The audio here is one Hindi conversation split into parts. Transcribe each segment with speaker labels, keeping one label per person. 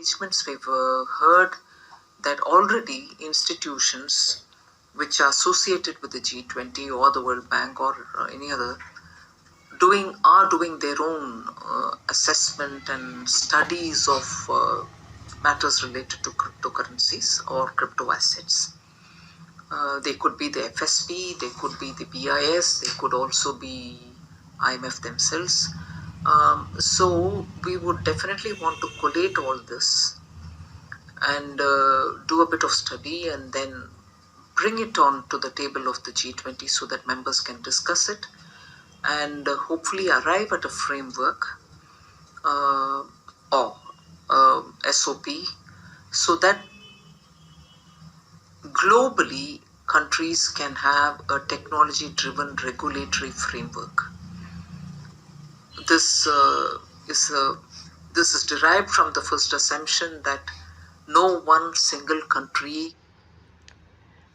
Speaker 1: engagements, we've heard that already institutions which are associated with the G20 or the World Bank or any other are doing their own assessment and studies of matters related to cryptocurrencies or crypto assets. They could be the FSP, they could be the BIS, they could also be IMF themselves. So we would definitely want to collate all this and do a bit of study and then bring it on to the table of the G20 so that members can discuss it and hopefully arrive at a framework or SOP so that globally countries can have a technology-driven regulatory framework. This is derived from the first assumption that no one single country.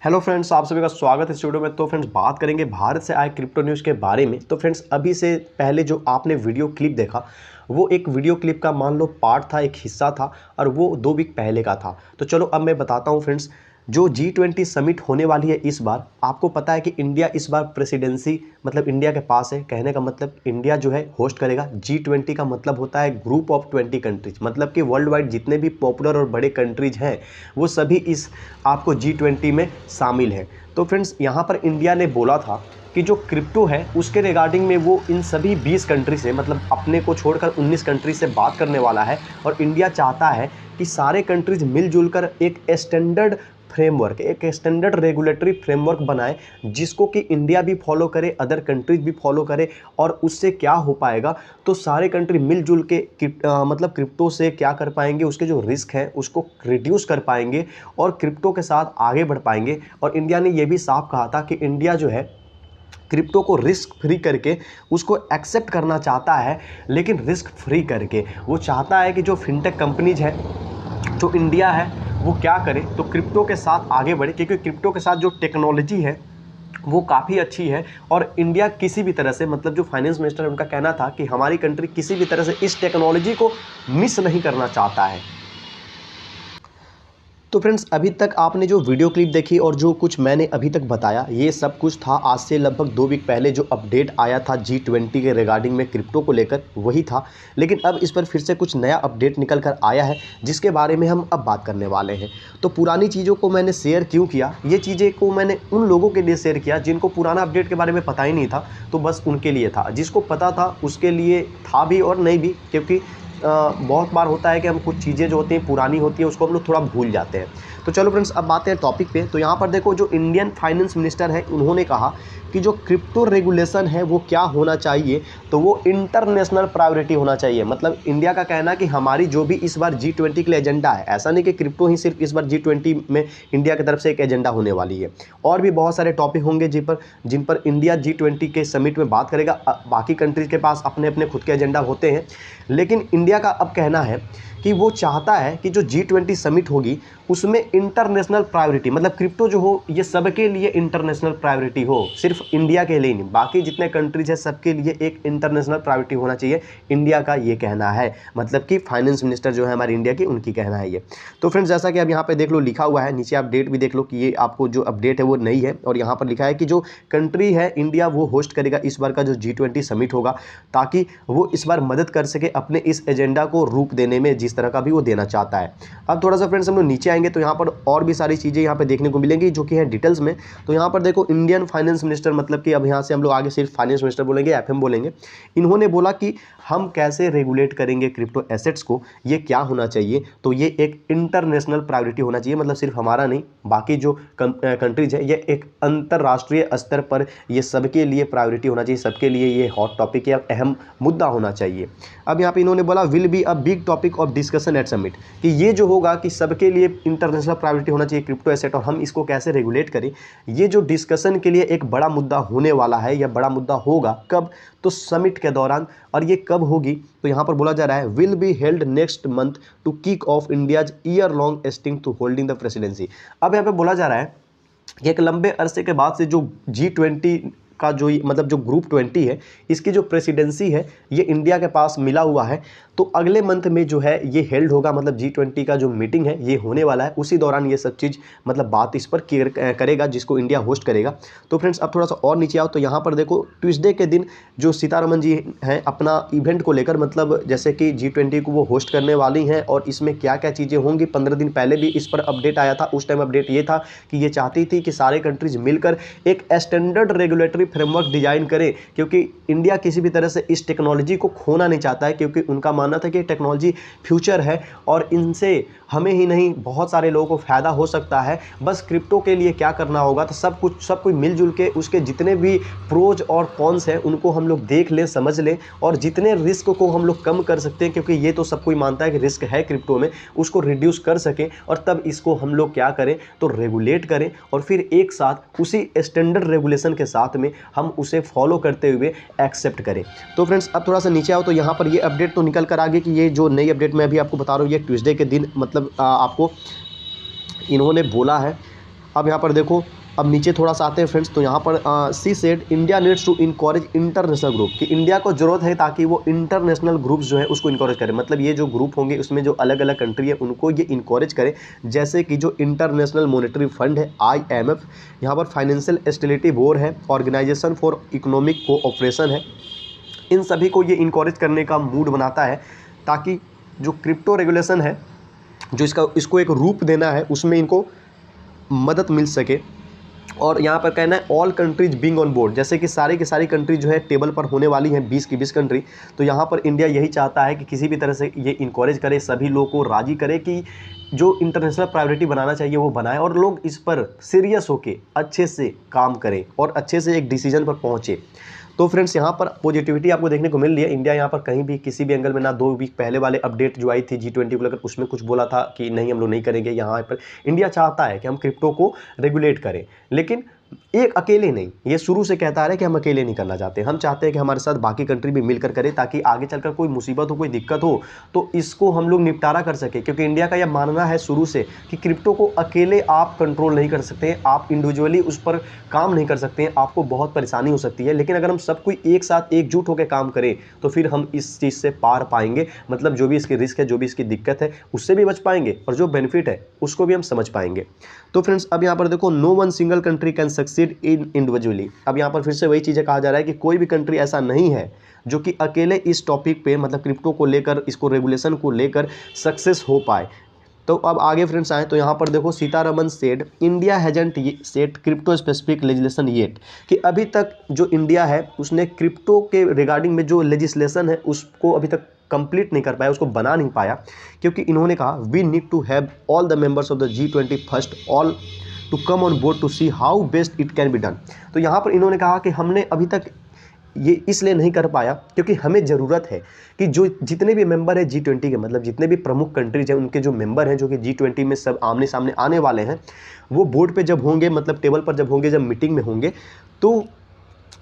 Speaker 2: Hello friends, आप सभी का स्वागत है इस वीडियो में। तो फ्रेंड्स बात करेंगे भारत से आए क्रिप्टो न्यूज़ के बारे में। तो फ्रेंड्स अभी से पहले जो आपने वीडियो क्लिप देखा वो एक वीडियो क्लिप का मान लो पार्ट था, एक हिस्सा था और वो 2 वीक पहले का था। तो चलो अब मैं बताता हूँ फ्रेंड्स, जो G20 समिट होने वाली है इस बार, आपको पता है कि इंडिया इस बार प्रेसिडेंसी मतलब इंडिया के पास है। कहने का मतलब इंडिया जो है होस्ट करेगा। G20 का मतलब होता है ग्रुप ऑफ 20 कंट्रीज, मतलब कि वर्ल्ड वाइड जितने भी पॉपुलर और बड़े कंट्रीज हैं वो सभी इस आपको G20 में शामिल हैं। तो फ्रेंड्स यहाँ पर इंडिया ने बोला था कि जो क्रिप्टो है उसके रिगार्डिंग में वो इन सभी 20 कंट्री से, मतलब अपने को छोड़कर 19 कंट्री से बात करने वाला है। और इंडिया चाहता है कि सारे कंट्रीज मिलजुल कर एक स्टैंडर्ड फ्रेमवर्क, एक स्टैंडर्ड रेगुलेटरी फ्रेमवर्क बनाए जिसको कि इंडिया भी फॉलो करे, अदर कंट्रीज भी फॉलो करे। और उससे क्या हो पाएगा, तो सारे कंट्री मिलजुल के मतलब क्रिप्टो से क्या कर पाएंगे, उसके जो रिस्क है उसको रिड्यूस कर पाएंगे और क्रिप्टो के साथ आगे बढ़ पाएंगे। और इंडिया ने यह भी साफ कहा था कि इंडिया जो है क्रिप्टो को रिस्क फ्री करके उसको एक्सेप्ट करना चाहता है, लेकिन रिस्क फ्री करके। वो चाहता है कि जो फिनटेक कंपनीज है, जो इंडिया है, वो क्या करे तो क्रिप्टो के साथ आगे बढ़े, क्योंकि क्रिप्टो के साथ जो टेक्नोलॉजी है वो काफ़ी अच्छी है। और इंडिया किसी भी तरह से, मतलब जो फाइनेंस मिनिस्टर है उनका कहना था कि हमारी कंट्री किसी भी तरह से इस टेक्नोलॉजी को मिस नहीं करना चाहता है। तो फ्रेंड्स अभी तक आपने जो वीडियो क्लिप देखी और जो कुछ मैंने अभी तक बताया ये सब कुछ था आज से लगभग 2 वीक पहले जो अपडेट आया था G20 के रिगार्डिंग में क्रिप्टो को लेकर, वही था। लेकिन अब इस पर फिर से कुछ नया अपडेट निकल कर आया है जिसके बारे में हम अब बात करने वाले हैं। तो पुरानी चीज़ों को मैंने शेयर क्यों किया, ये चीज़ें को मैंने उन लोगों के लिए शेयर किया जिनको पुराना अपडेट के बारे में पता ही नहीं था, तो बस उनके लिए था। जिसको पता था उसके लिए था भी और नहीं भी, क्योंकि बहुत बार होता है कि हम कुछ चीज़ें जो होती हैं पुरानी होती है उसको हम लोग थोड़ा भूल जाते हैं। तो चलो फ्रेंड्स अब आते हैं टॉपिक पे। तो यहाँ पर देखो, जो इंडियन फाइनेंस मिनिस्टर है उन्होंने कहा कि जो क्रिप्टो रेगुलेशन है वो क्या होना चाहिए, तो वो इंटरनेशनल प्रायोरिटी होना चाहिए। मतलब इंडिया का कहना कि हमारी जो भी इस बार G20 के लिए एजेंडा है, ऐसा नहीं कि क्रिप्टो ही सिर्फ इस बार G20 में इंडिया की तरफ से एक एजेंडा होने वाली है, और भी बहुत सारे टॉपिक होंगे जिन पर इंडिया G20 के समिट में बात करेगा। बाकी कंट्रीज के पास अपने अपने खुद के एजेंडा होते हैं, लेकिन इंडिया का अब कहना है कि वो चाहता है कि जो G20 समिट होगी उसमें इंटरनेशनल प्रायोरिटी, मतलब क्रिप्टो जो हो ये सबके लिए इंटरनेशनल प्रायोरिटी हो, सिर्फ इंडिया के लिए नहीं, बाकी जितने कंट्रीज है सबके लिए एक इंटरनेशनल प्रायोरिटी होना चाहिए। इंडिया का ये कहना है, मतलब कि फाइनेंस मिनिस्टर जो है हमारे इंडिया की, उनकी कहना है ये। तो फ्रेंड्स जैसा कि आप यहाँ पे देख लो लिखा हुआ है, नीचे आप डेट भी देख लो कि ये आपको जो अपडेट है वो नई है। और यहाँ पर लिखा है कि जो कंट्री है इंडिया वो होस्ट करेगा इस बार का जो G20 समिट होगा, ताकि वो इस बार मदद कर सके अपने इस एजेंडा को रूप देने में, जिस तरह का भी वो देना चाहता है। अब थोड़ा सा फ्रेंड्स हम लोग नीचे आएंगे तो यहाँ पर और भी सारी चीज़ें यहाँ पे देखने को मिलेंगी जो कि है डिटेल्स में। तो यहाँ पर देखो, इंडियन फाइनेंस मिनिस्टर, मतलब कि अब यहाँ से हम लोग आगे सिर्फ फाइनेंस मिनिस्टर बोलेंगे, FM बोलेंगे। इन्होंने बोला कि हम कैसे रेगुलेट करेंगे क्रिप्टो एसेट्स को, ये क्या होना चाहिए, तो ये एक इंटरनेशनल प्रायोरिटी होना चाहिए। मतलब सिर्फ हमारा नहीं, बाकी जो कंट्रीज है ये एक अंतर्राष्ट्रीय स्तर पर ये सबके लिए प्रायोरिटी होना चाहिए, सबके लिए ये हॉट टॉपिक या अहम मुद्दा होना चाहिए। अब यहाँ पे इन्होंने बोला will be a big topic of discussion at summit, कि ये जो होगा कि सबके लिए इंटरनेशनल प्रायोरिटी होना चाहिए क्रिप्टो एसेट, और हम इसको कैसे रेगुलेट करें, ये जो डिस्कशन के लिए एक बड़ा मुद्दा होने वाला है या बड़ा मुद्दा होगा। कब, तो समिट के दौरान। और ये कब होगी, तो यहाँ पर बोला जा रहा है will be held next month to kick off India's year long एस्टिंग टू होल्डिंग द प्रेसिडेंसी। अब यहाँ पे बोला जा रहा है कि एक लंबे अरसे के बाद से जो G20 का जो मतलब जो ग्रुप 20 है इसकी जो प्रेसिडेंसी है ये इंडिया के पास मिला हुआ है। तो अगले मंथ में जो है ये हेल्ड होगा, मतलब G20 का जो मीटिंग है ये होने वाला है, उसी दौरान ये सब चीज़ मतलब बात इस पर करेगा जिसको इंडिया होस्ट करेगा। तो फ्रेंड्स अब थोड़ा सा और नीचे आओ तो यहाँ पर देखो ट्यूसडे के दिन जो सीतारमन जी हैं अपना इवेंट को लेकर, मतलब जैसे कि G20 को वो होस्ट करने वाली हैं और इसमें क्या क्या चीज़ें होंगी, 15 दिन पहले भी इस पर अपडेट आया था। उस टाइम अपडेट ये था कि ये चाहती थी कि सारे कंट्रीज मिलकर एक स्टैंडर्ड रेगुलेटरी फ्रेमवर्क डिजाइन करें, क्योंकि इंडिया किसी भी तरह से इस टेक्नोलॉजी को खोना नहीं चाहता है, क्योंकि उनका मानना था कि टेक्नोलॉजी फ्यूचर है और इनसे हमें ही नहीं बहुत सारे लोगों को फ़ायदा हो सकता है। बस क्रिप्टो के लिए क्या करना होगा, तो सब कोई मिलजुल के उसके जितने भी प्रोज और कॉन्स हैं उनको हम लोग देख लें, समझ लें, और जितने रिस्क को हम लोग कम कर सकते हैं, क्योंकि ये तो सब कोई मानता है कि रिस्क है क्रिप्टो में, उसको रिड्यूस कर सकें और तब इसको हम लोग क्या करें तो रेगुलेट करें और फिर एक साथ उसी स्टैंडर्ड रेगुलेशन के साथ में हम उसे फॉलो करते हुए एक्सेप्ट करें। तो फ्रेंड्स अब थोड़ा सा नीचे आओ तो यहाँ पर ये अपडेट तो निकल कर आ गई कि ये जो नई अपडेट मैं अभी आपको बता रहा हूँ ये ट्यूसडे के दिन मतलब आपको इन्होंने बोला है। अब यहाँ पर देखो, अब नीचे थोड़ा सा आते हैं फ्रेंड्स, तो यहाँ पर she said India needs to encourage international group, कि इंडिया को जरूरत है ताकि वो इंटरनेशनल ग्रुप्स जो है उसको इनकरेज करें, मतलब ये जो ग्रुप होंगे उसमें जो अलग अलग कंट्री है उनको ये इनकरेज करें, जैसे कि जो इंटरनेशनल मॉनेटरी फंड है IMF, यहाँ पर फाइनेंशियल स्टेबिलिटी बोर्ड है, ऑर्गेनाइजेशन फॉर इकोनॉमिक कोऑपरेशन है, इन सभी को ये इनकरेज करने का मूड बनाता है ताकि जो क्रिप्टो रेगुलेशन है जो इसको एक रूप देना है उसमें इनको मदद मिल सके। और यहाँ पर कहना है all countries being on board, जैसे कि सारी की सारी कंट्री जो है टेबल पर होने वाली हैं 20 की 20 कंट्री, तो यहाँ पर इंडिया यही चाहता है कि किसी भी तरह से ये इनकरेज करे, सभी लोग को राजी करे कि जो इंटरनेशनल प्रायोरिटी बनाना चाहिए वो बनाए और लोग इस पर सीरियस होके अच्छे से काम करें और अच्छे से एक डिसीजन पर पहुँचे। तो फ्रेंड्स यहाँ पर पॉजिटिविटी आपको देखने को मिल रही है। इंडिया यहाँ पर कहीं भी किसी भी एंगल में ना 2 वीक पहले वाले अपडेट जो आई थी G20 को लेकर उसमें कुछ बोला था कि नहीं हम लोग नहीं करेंगे। यहाँ पर इंडिया चाहता है कि हम क्रिप्टो को रेगुलेट करें, लेकिन एक अकेले नहीं, ये शुरू से कहता है कि हम अकेले नहीं करना चाहते, हम चाहते हैं कि हमारे साथ बाकी कंट्री भी मिलकर करें ताकि आगे चलकर कोई मुसीबत हो, कोई दिक्कत हो तो इसको हम लोग निपटारा कर सके। क्योंकि इंडिया का यह मानना है शुरू से कि क्रिप्टो को अकेले आप कंट्रोल नहीं कर सकते, आप इंडिविजुअली उस पर काम नहीं कर सकते हैं, आपको बहुत परेशानी हो सकती है, लेकिन अगर हम सब कोई एक साथ एकजुट होकर काम करें तो फिर हम इस चीज़ से पार पाएंगे, मतलब जो भी इसकी रिस्क है, जो भी इसकी दिक्कत है उससे भी बच पाएंगे और जो बेनिफिट है उसको भी हम समझ पाएंगे। तो फ्रेंड्स अब यहाँ पर देखो no one single country can succeed in individually, अब यहाँ पर फिर से वही चीज़ें कहा जा रहा है कि कोई भी कंट्री ऐसा नहीं है जो कि अकेले इस टॉपिक पे मतलब क्रिप्टो को लेकर, इसको रेगुलेशन को लेकर सक्सेस हो पाए। तो अब आगे फ्रेंड्स आए तो यहाँ पर देखो Sitharaman said India hasn't set crypto specific legislation yet, कि अभी तक जो इंडिया है उसने क्रिप्टो के रिगार्डिंग में जो लेजिस्लेशन है उसको अभी तक कंप्लीट नहीं कर पाया, उसको बना नहीं पाया, क्योंकि इन्होंने कहा we need to have all the members of the G20 first all to come on board to see how best it can be done. तो यहाँ पर इन्होंने कहा कि हमने अभी तक ये इसलिए नहीं कर पाया क्योंकि हमें ज़रूरत है कि जो जितने भी मेंबर है G20 के, मतलब जितने भी प्रमुख कंट्रीज हैं उनके जो मेंबर हैं जो कि G20 में सब आमने सामने आने वाले हैं, वो बोर्ड पे जब होंगे, मतलब टेबल पर जब होंगे, जब मीटिंग में होंगे, तो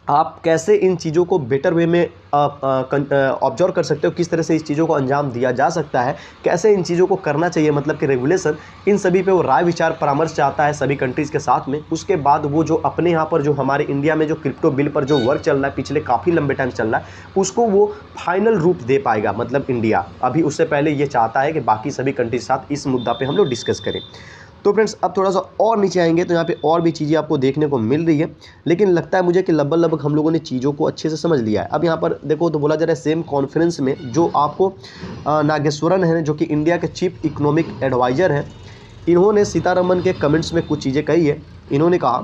Speaker 2: आप कैसे इन चीज़ों को बेटर वे में ऑब्जर्व कर सकते हो, किस तरह से इस चीज़ों को अंजाम दिया जा सकता है, कैसे इन चीज़ों को करना चाहिए, मतलब कि रेगुलेशन, इन सभी पे वो राय विचार परामर्श चाहता है सभी कंट्रीज़ के साथ में। उसके बाद वो जो अपने यहाँ पर जो हमारे इंडिया में जो क्रिप्टो बिल पर जो वर्क चल रहा है पिछले काफ़ी लंबे टाइम चल रहा है उसको वो फाइनल रूप दे पाएगा। मतलब इंडिया अभी उससे पहले ये चाहता है कि बाकी सभी कंट्रीज के साथ इस मुद्दा पर हम लोग डिस्कस करें। तो फ्रेंड्स अब थोड़ा सा और नीचे आएंगे तो यहाँ पे और भी चीज़ें आपको देखने को मिल रही है, लेकिन लगता है मुझे कि लगभग हम लोगों ने चीज़ों को अच्छे से समझ लिया है। अब यहाँ पर देखो तो बोला जा रहा है सेम कॉन्फ्रेंस में जो आपको नागेश्वरन है जो कि इंडिया के चीफ इकोनॉमिक एडवाइज़र हैं, इन्होंने सीतारमन के कमेंट्स में कुछ चीज़ें कही है। इन्होंने कहा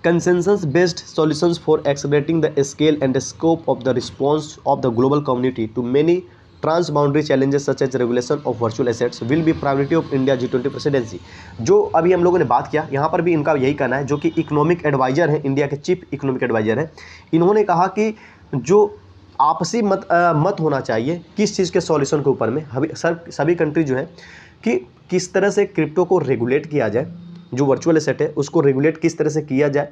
Speaker 2: consensus based solutions for accelerating the scale and scope of the response of the global community to many transboundary challenges such as regulation of virtual assets will be priority of India G20 presidency. जो अभी हम लोगों ने बात किया, यहाँ पर भी इनका यही कहना है, जो कि इकोनॉमिक एडवाइज़र हैं, इंडिया के चीफ इकोनॉमिक एडवाइज़र हैं। इन्होंने कहा कि जो आपसी मत होना चाहिए किस चीज़ के सॉल्यूशन के ऊपर में, सभी कंट्री जो है कि किस तरह से क्रिप्टो को रेगुलेट किया जाए, जो वर्चुअल एसेट है उसको रेगुलेट किस तरह से किया जाए,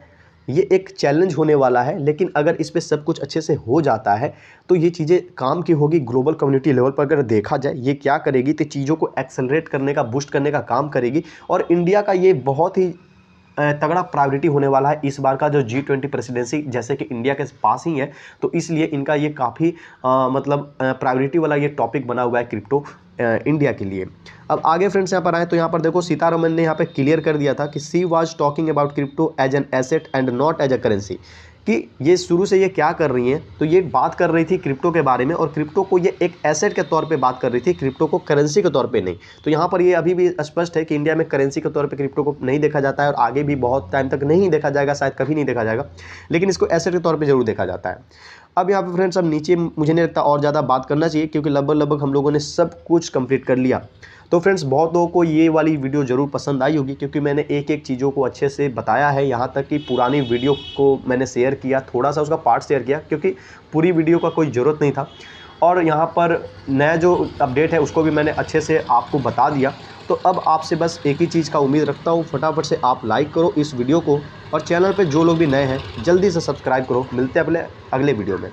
Speaker 2: ये एक चैलेंज होने वाला है। लेकिन अगर इस पे सब कुछ अच्छे से हो जाता है तो ये चीज़ें काम की होगी। ग्लोबल कम्युनिटी लेवल पर अगर देखा जाए ये क्या करेगी तो चीज़ों को एक्सेलरेट करने का, बूस्ट करने का काम करेगी। और इंडिया का ये बहुत ही तगड़ा प्रायोरिटी होने वाला है इस बार का जो G20 प्रेसिडेंसी, जैसे कि इंडिया के पास ही है, तो इसलिए इनका ये काफ़ी मतलब प्रायोरिटी वाला ये टॉपिक बना हुआ है क्रिप्टो इंडिया के लिए। अब आगे फ्रेंड्स यहाँ पर आए तो यहाँ पर देखो सीतारमन ने यहाँ पे क्लियर कर दिया था कि she was talking about crypto as an asset and not as a currency, कि ये शुरू से ये क्या कर रही हैं, तो ये बात कर रही थी क्रिप्टो के बारे में और क्रिप्टो को ये एक एसेट के तौर पे बात कर रही थी, क्रिप्टो को करेंसी के तौर पे नहीं। तो यहाँ पर ये अभी भी स्पष्ट है कि इंडिया में करेंसी के तौर पे क्रिप्टो को नहीं देखा जाता है और आगे भी बहुत टाइम तक नहीं देखा जाएगा, शायद कभी नहीं देखा जाएगा, लेकिन इसको एसेट के तौर पर जरूर देखा जाता है। अब यहाँ पर फ्रेंड्स अब नीचे मुझे नहीं लगता और ज़्यादा बात करना चाहिए, क्योंकि लगभग हम लोगों ने सब कुछ कंप्लीट कर लिया। तो फ्रेंड्स बहुत लोगों को ये वाली वीडियो ज़रूर पसंद आई होगी, क्योंकि मैंने एक एक चीज़ों को अच्छे से बताया है। यहाँ तक कि पुरानी वीडियो को मैंने शेयर किया, थोड़ा सा उसका पार्ट शेयर किया, क्योंकि पूरी वीडियो का कोई ज़रूरत नहीं था। और यहाँ पर नया जो अपडेट है उसको भी मैंने अच्छे से आपको बता दिया। तो अब आपसे बस एक ही चीज़ का उम्मीद रखता हूँ, फटाफट से आप लाइक करो इस वीडियो को, और चैनल पर जो लोग भी नए हैं जल्दी से सब्सक्राइब करो। मिलते हैं अगले वीडियो में।